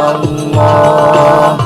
illallah,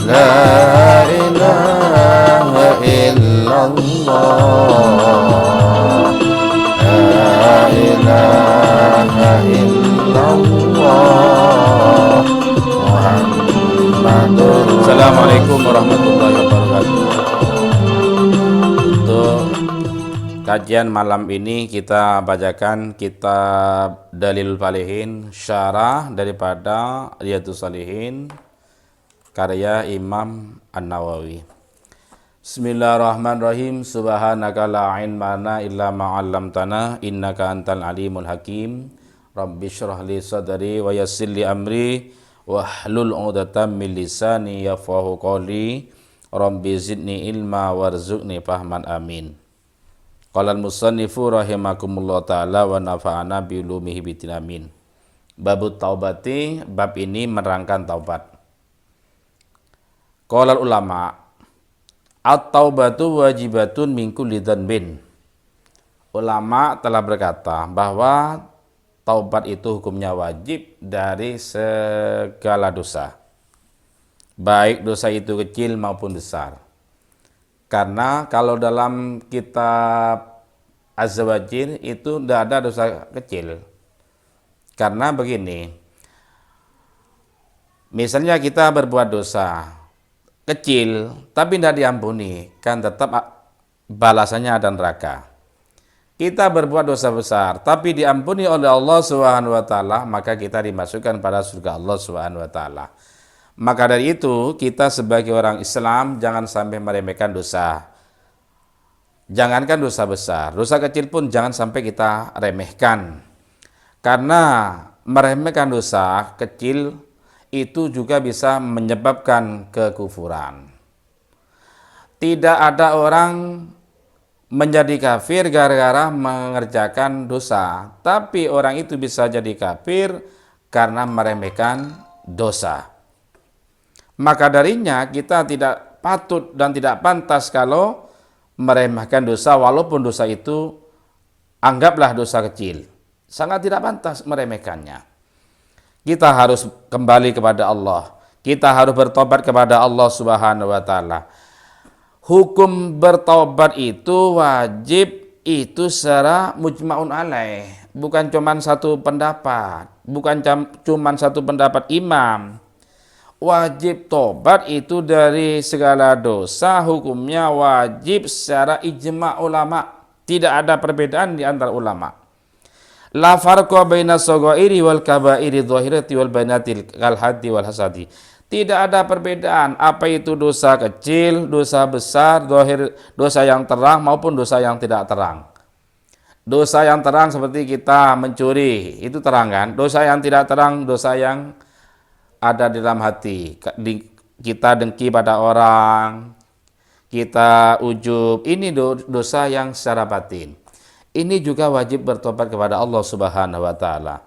la ilaha illallah, la ilaha illallah, Muhammadur. Assalamualaikum warahmatullahi wabarakatuh. Untuk kajian malam ini kita bacakan kitab Dalilul Falihin, syarah daripada Riyadhus Shalihin karya Imam An-Nawawi. Bismillahirrahmanirrahim. Subhanaka la ilma lana illa ma 'allamtana innaka antal alimul hakim. Rabbi shrah li sadri wa yassir li amri wahlul 'uqdatam min lisani yafqahu qawli. Rabbi zidni ilma warzuqni fahman amin. Qala al-musannifu rahimakumullah ta'ala wa nafa'ana bi ulumihi bitin amin. Babut taubati, bab ini menerangkan taubat. Qala ulama, at-taubatu wajibatun min kulli dzanbin. Ulama telah berkata bahwa taubat itu hukumnya wajib dari segala dosa, baik dosa itu kecil maupun besar. Karena kalau dalam kitab Az-Zawajir itu tidak ada dosa kecil. Karena begini, misalnya kita berbuat dosa kecil tapi tidak diampuni, kan tetap balasannya ada neraka. Kita berbuat dosa besar tapi diampuni oleh Allah Subhanahu wa taala, maka kita dimasukkan pada surga Allah Subhanahu wa taala. Maka dari itu kita sebagai orang Islam jangan sampai meremehkan dosa. Jangankan dosa besar, dosa kecil pun jangan sampai kita remehkan. Karena meremehkan dosa kecil itu juga bisa menyebabkan kekufuran. Tidak ada orang menjadi kafir gara-gara mengerjakan dosa, tapi orang itu bisa jadi kafir karena meremehkan dosa. Maka darinya kita tidak patut dan tidak pantas kalau meremehkan dosa, walaupun dosa itu anggaplah dosa kecil. Sangat tidak pantas meremehkannya. Kita harus kembali kepada Allah. Kita harus bertobat kepada Allah Subhanahu wa taala. Hukum bertobat itu wajib, itu secara mujma'un alaih. Bukan cuma satu pendapat, bukan cuma satu pendapat imam. Wajib tobat itu dari segala dosa, hukumnya wajib secara ijma' ulama. Tidak ada perbedaan di antara ulama. La farqa baina shaghairi wal kabairi dhahirati wal bainatil kal haddi wal hasadi. Tidak ada perbedaan apa itu dosa kecil, dosa besar, zahir, dosa yang terang maupun dosa yang tidak terang. Dosa yang terang seperti kita mencuri, itu terang kan? Dosa yang tidak terang, dosa yang ada di dalam hati, kita dengki pada orang, kita ujub, ini dosa yang secara batin. Ini juga wajib bertobat kepada Allah Subhanahu wa taala.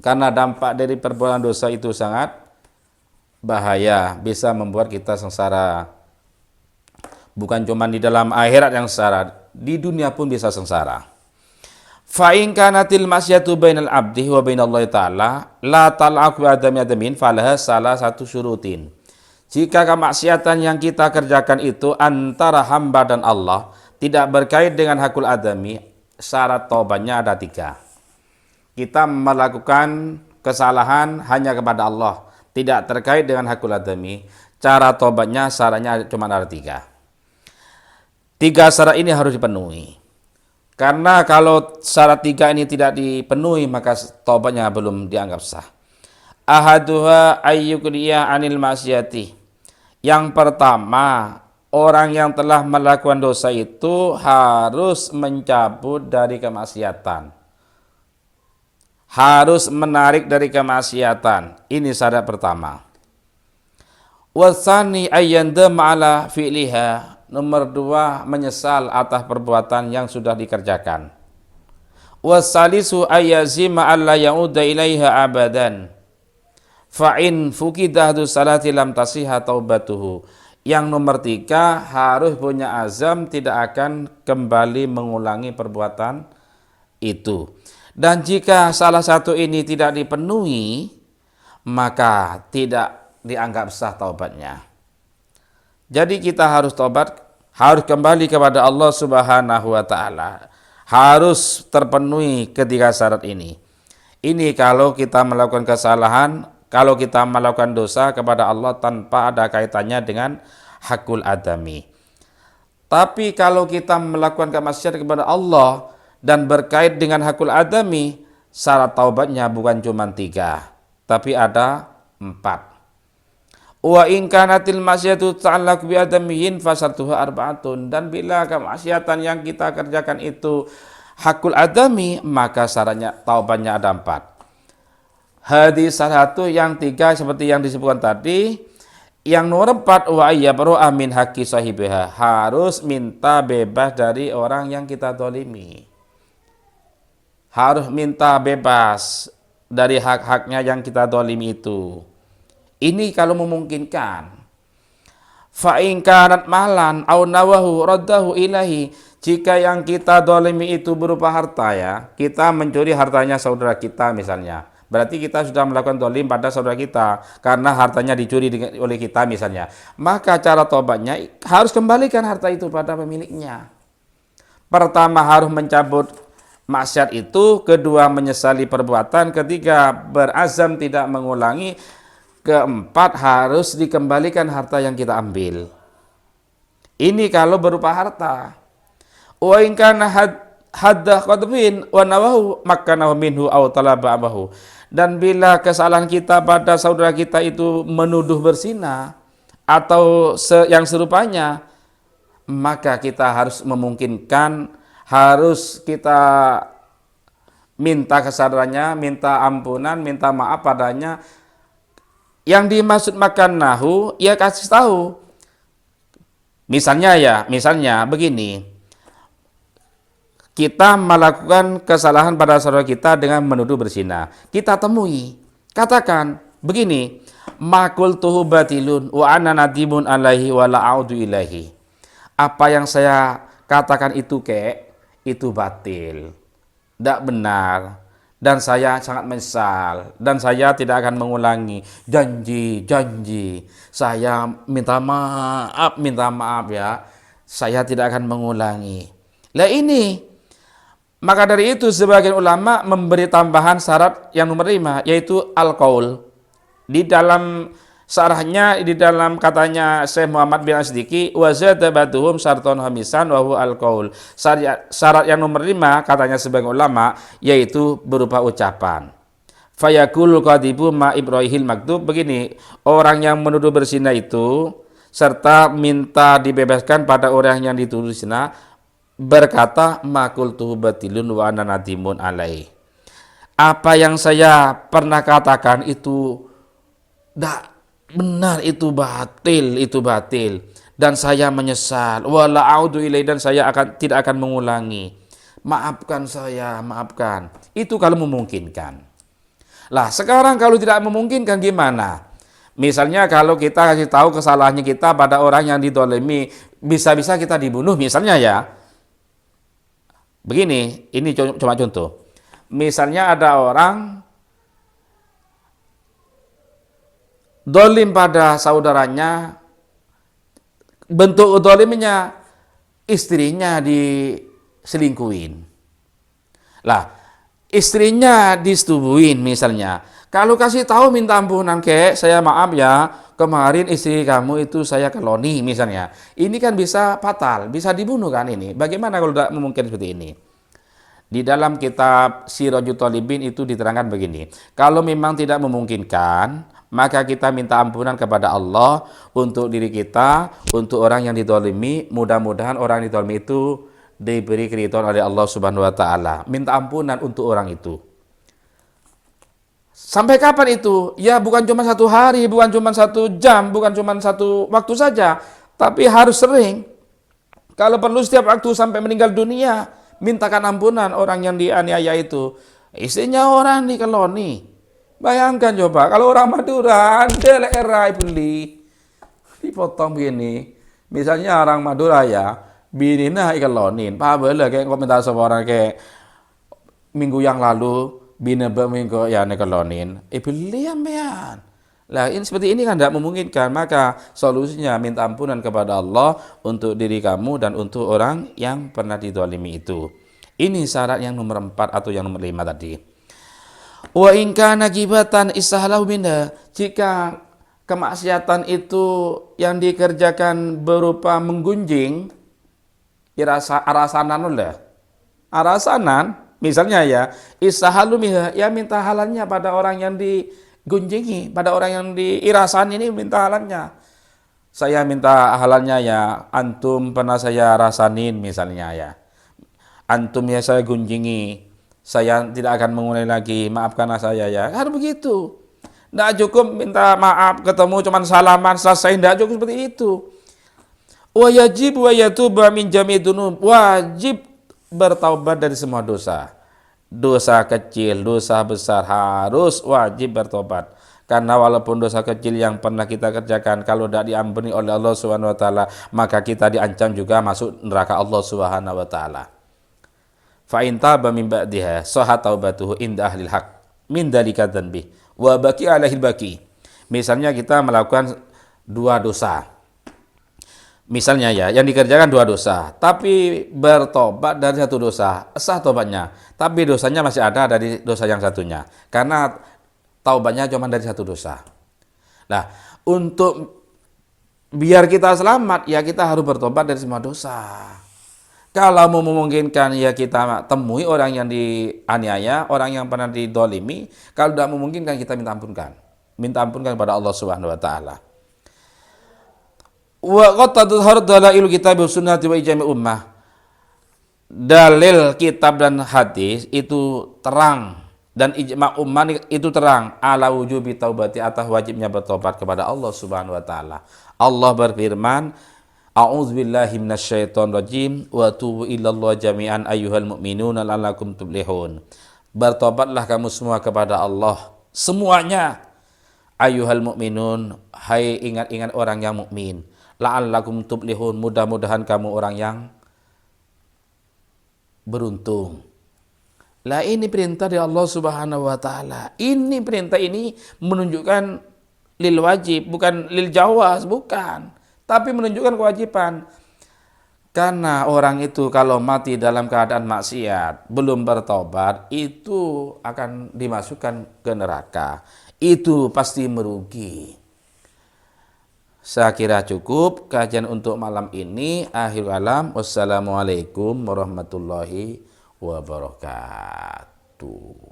Karena dampak dari perbuatan dosa itu sangat bahaya, bisa membuat kita sengsara. Bukan cuma di dalam akhirat yang sengsara, di dunia pun bisa sengsara. Fa in kanatil masyatu bainal abdi wa bainallahi ta'ala la tal'aqu adami adamin falaha salah satu syurutin. Jika kemaksiatan yang kita kerjakan itu antara hamba dan Allah tidak berkait dengan hakul adami, syarat taubatnya ada 3. Kita melakukan kesalahan hanya kepada Allah, tidak terkait dengan hakul adami, cara taubatnya syaratnya cuma ada 3. 3 syarat ini harus dipenuhi. Karena kalau syarat 3 ini tidak dipenuhi, maka taubatnya belum dianggap sah. Ahaduha ayyukriya anil masyati. Yang pertama, orang yang telah melakukan dosa itu harus mencabut dari kemaksiatan. Harus menarik dari kemaksiatan. Ini syarat pertama. Wasani ayyandama ala fi'liha. Nomor 2, menyesal atas perbuatan yang sudah dikerjakan. Wasalisu ayyazima alla ya'uda ilaiha abadan. Fa'in fukidahdu salati lam tasihha taubatuhu. Yang nomor 3, harus punya azam tidak akan kembali mengulangi perbuatan itu. Dan jika salah satu ini tidak dipenuhi, maka tidak dianggap sah taubatnya. Jadi kita harus taubat, harus kembali kepada Allah Subhanahu wa taala. Harus terpenuhi ketiga syarat ini. Ini kalau kita melakukan kesalahan, kalau kita melakukan dosa kepada Allah tanpa ada kaitannya dengan hakul adami. Tapi kalau kita melakukan kemaksiatan kepada Allah dan berkait dengan hakul adami, syarat taubatnya bukan cuma 3, tapi ada 4. Wa in kanatil maksiatu ta'allaq bi adamihin fasatuha arba'atun. Dan bila kemaksiatan yang kita kerjakan itu hakul adami, maka syaratnya taubatnya ada 4. Hadis satu, yang 3 seperti yang disebutkan tadi. Yang nomor 4, wa ayyabru amin haqqi sahibiha, harus minta bebas dari orang yang kita zalimi. Harus minta bebas dari hak-haknya yang kita zalimi itu. Ini kalau memungkinkan. Fa in kanat malan au nawahu raddahu ilahi, jika yang kita zalimi itu berupa harta, ya, kita mencuri hartanya saudara kita misalnya. Berarti kita sudah melakukan zalim pada saudara kita karena hartanya dicuri oleh kita misalnya. Maka cara tobatnya harus kembalikan harta itu pada pemiliknya. Pertama harus mencabut maksiat itu, kedua menyesali perbuatan, ketiga berazam tidak mengulangi, keempat harus dikembalikan harta yang kita ambil. Ini kalau berupa harta. Wa in kana hadda qadbin wa nawahu makkanahu minhu aw talaba abahu. Dan bila kesalahan kita pada saudara kita itu menuduh berzina atau yang serupanya, maka kita harus memungkinkan, harus kita minta kesadarannya, minta ampunan, minta maaf padanya. Yang dimaksud makkanahu, ya kasih tahu. Misalnya begini. Kita melakukan kesalahan pada saudara kita dengan menuduh berzina. Kita temui, katakan begini, makul tuhu batilun wa ana nadimun alaihi wa la'audu ilaihi. Apa yang saya katakan itu itu batil, tidak benar, dan saya sangat menyesal, dan saya tidak akan mengulangi. Janji, saya minta maaf ya, saya tidak akan mengulangi. Lah ini, maka dari itu sebagian ulama memberi tambahan syarat yang nomor 5, yaitu al-qaul. Di dalam syarahnya, di dalam katanya Syekh Muhammad bin Asdiki, wa zada ba'duhum syarton hamisan wa huwa al-qaul. Syarat yang nomor 5 katanya sebagian ulama yaitu berupa ucapan. Fayaqul qadibu ma ibrahil maktub, begini, orang yang menuduh berzina itu serta minta dibebaskan pada orang yang dituduh zina berkata makul tuhu batilun wa ana nadimun alaih. Apa yang saya pernah katakan itu tidak benar, itu batil, dan saya menyesal. Wa la'audu ilaih, dan saya tidak akan mengulangi. Maafkan saya, maafkan. Itu kalau memungkinkan. Lah sekarang kalau tidak memungkinkan gimana? Misalnya kalau kita kasih tahu kesalahannya kita pada orang yang dizalimi, bisa-bisa kita dibunuh misalnya ya. Begini, ini cuma contoh. Misalnya ada orang dolim pada saudaranya, bentuk dolimnya istrinya diselingkuhin. Lah, istrinya disetubuhin misalnya. Kalau kasih tahu minta ampunan, saya maaf ya, kemarin istri kamu itu saya keloni misalnya. Ini kan bisa fatal, bisa dibunuh kan ini. Bagaimana kalau tidak memungkinkan seperti ini? Di dalam kitab Sirajul Talibin itu diterangkan begini. Kalau memang tidak memungkinkan, maka kita minta ampunan kepada Allah untuk diri kita, untuk orang yang dizalimi. Mudah-mudahan orang yang dizalimi itu diberi keridhaan oleh Allah Subhanahu wa taala. Minta ampunan untuk orang itu. Sampai kapan itu? Ya bukan cuma 1 hari, bukan cuma 1 jam, bukan cuma 1 waktu saja, tapi harus sering. Kalau perlu setiap waktu sampai meninggal dunia, mintakan ampunan orang yang dianiaya itu. Istrinya orang dikeloni. Bayangkan coba, kalau orang Madura, daerah beli, dipotong begini. Misalnya orang Madura ya, bini nah ikelonin. Pak boleh kayak komentar sama orang kayak minggu yang lalu, bina minggu ya nekalonin beli ambean. Lah ini seperti ini kan tidak memungkinkan, maka solusinya minta ampunan kepada Allah untuk diri kamu dan untuk orang yang pernah didolimi itu. Ini syarat yang nomor 4 atau yang nomor 5 tadi. Wa in kana gibatan istahlahu minha, jika kemaksiatan itu yang dikerjakan berupa menggunjing arasanan lah. Arasanan misalnya ya, istahhalu minha, ya minta halalnya pada orang yang digunjingi, pada orang yang diirasan ini minta halalnya. Saya minta halalnya ya, antum pernah saya rasanin misalnya ya. Antum ya saya gunjingi, saya tidak akan mengulangi lagi, maafkanlah saya ya. Harus begitu. Tidak cukup minta maaf, ketemu cuman salaman, selesai, tidak cukup seperti itu. Wajib wa yatuba min jami' dzunub, wajib bertaubat dari semua dosa. Dosa kecil, dosa besar harus wajib bertobat. Karena walaupun dosa kecil yang pernah kita kerjakan kalau tidak diampuni oleh Allah Subhanahu wa taala, maka kita diancam juga masuk neraka Allah Subhanahu wa taala. Fa in taba min ba'diha sahha taubatuhu inda ahlil haq min dzalika dzanbi wa baqi alaihi baqi. Misalnya kita melakukan 2 dosa. Misalnya ya, yang dikerjakan 2 dosa, tapi bertobat dari 1 dosa, sah tobatnya. Tapi dosanya masih ada dari dosa yang satunya. Karena taubatnya cuma dari 1 dosa. Nah, untuk biar kita selamat, ya kita harus bertobat dari semua dosa. Kalau mau memungkinkan, ya kita temui orang yang dianiaya, orang yang pernah didolimi. Kalau tidak memungkinkan, kita minta ampunkan. Minta ampunkan kepada Allah Subhanahu wa taala. Wa qad tadhharu dalailu kitab wa sunnati wa ijma' ummah. Dalil kitab dan hadis itu terang dan ijma' ummah itu terang ala wujubi taubati, atas wajibnya bertobat kepada Allah Subhanahu wa taala. Allah berfirman, a'udzubillahi minasyaitonir rajim wa tubu ilallahi jami'an ayyuhal mu'minuna la'allakum tuflihun. Bertobatlah kamu semua kepada Allah semuanya, ayyuhal mu'minun, hai ingat-ingat orang yang mukmin. La'allakum tuflihun, mudah-mudahan kamu orang yang beruntung. Lah ini perintah dari Allah Subhanahu wa taala. Ini perintah ini menunjukkan lil wajib, bukan lil jawaz, bukan. Tapi menunjukkan kewajiban. Karena orang itu kalau mati dalam keadaan maksiat, belum bertobat, itu akan dimasukkan ke neraka. Itu pasti merugi. Saya kira cukup kajian untuk malam ini. Akhir kalam, wassalamualaikum warahmatullahi wabarakatuh.